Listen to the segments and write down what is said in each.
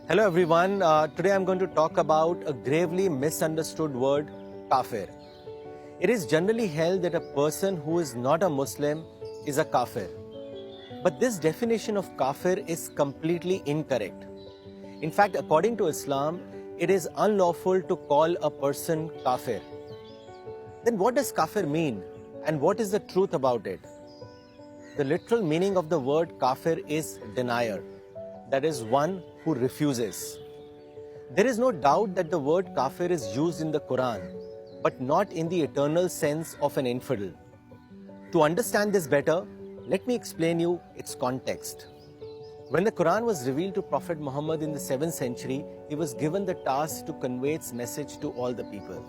Hello everyone, today I'm going to talk about a gravely misunderstood word, Kafir. It is generally held that a person who is not a Muslim is a Kafir. But this definition of Kafir is completely incorrect. In fact, according to Islam, it is unlawful to call a person Kafir. Then what does Kafir mean and what is the truth about it? The literal meaning of the word Kafir is denier, that is one who refuses. There is no doubt that the word Kafir is used in the Qur'an, but not in the eternal sense of an infidel. To understand this better, let me explain you its context. When the Qur'an was revealed to Prophet Muhammad in the 7th century, he was given the task to convey its message to all the people.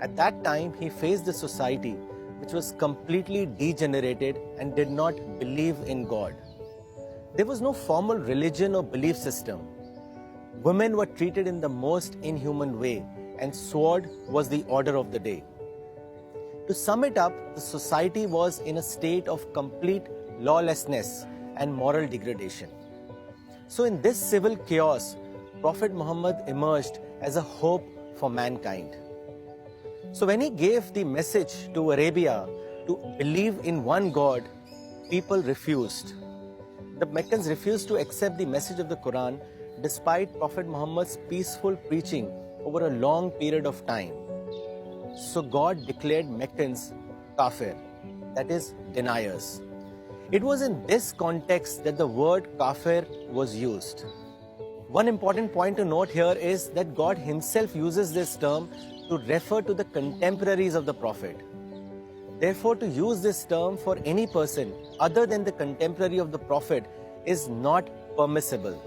At that time, he faced a society which was completely degenerated and did not believe in God. There was no formal religion or belief system. Women were treated in the most inhuman way, and sword was the order of the day. To sum it up, the society was in a state of complete lawlessness and moral degradation. So in this civil chaos, Prophet Muhammad emerged as a hope for mankind. So when he gave the message to Arabia to believe in one God, people refused. The Meccans refused to accept the message of the Quran despite Prophet Muhammad's peaceful preaching over a long period of time. So God declared Meccans Kafir, that is, deniers. It was in this context that the word Kafir was used. One important point to note here is that God himself uses this term to refer to the contemporaries of the Prophet. Therefore, to use this term for any person other than the contemporary of the Prophet is not permissible.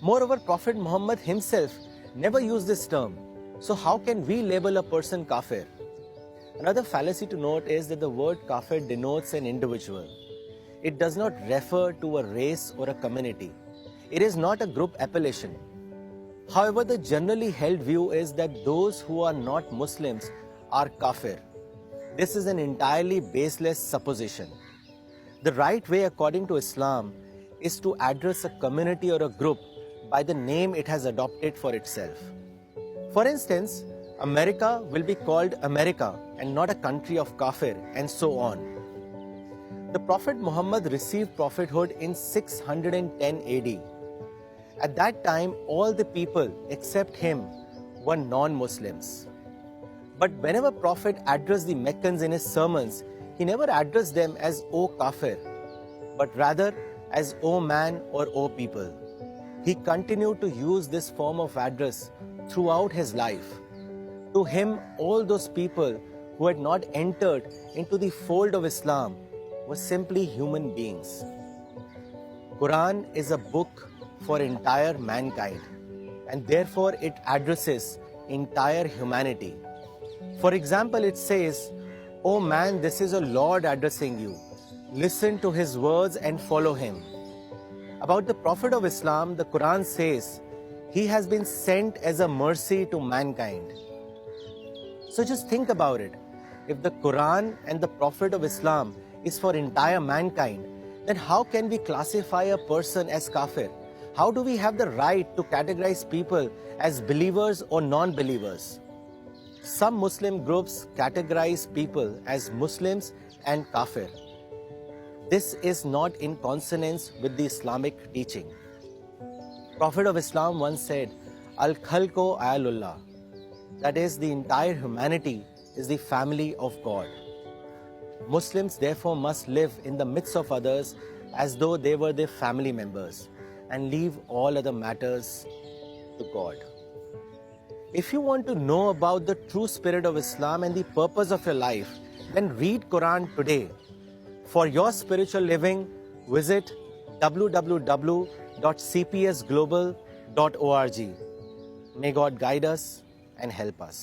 Moreover, Prophet Muhammad himself never used this term. So how can we label a person Kafir? Another fallacy to note is that the word Kafir denotes an individual. It does not refer to a race or a community. It is not a group appellation. However, the generally held view is that those who are not Muslims are Kafir. This is an entirely baseless supposition. The right way according to Islam is to address a community or a group by the name it has adopted for itself. For instance, America will be called America and not a country of Kafir, and so on. The Prophet Muhammad received prophethood in 610 AD. At that time, all the people except him were non-Muslims. But whenever Prophet addressed the Meccans in his sermons, he never addressed them as O Kafir, but rather as O man or O people. He continued to use this form of address throughout his life. To him, all those people who had not entered into the fold of Islam were simply human beings. Quran is a book for entire mankind, and therefore it addresses entire humanity. For example, it says, "O man, this is a Lord addressing you. Listen to his words and follow him." About the Prophet of Islam, the Quran says, "He has been sent as a mercy to mankind." So just think about it. If the Quran and the Prophet of Islam is for entire mankind, then how can we classify a person as Kafir? How do we have the right to categorize people as believers or non-believers? Some Muslim groups categorize people as Muslims and Kafir. This is not in consonance with the Islamic teaching. Prophet of Islam once said, "Al-Khalqu ayalullah," that is, the entire humanity is the family of God. Muslims therefore must live in the midst of others as though they were their family members and leave all other matters to God. If you want to know about the true spirit of Islam and the purpose of your life, then read Quran today. For your spiritual living, visit www.cpsglobal.org. May God guide us and help us.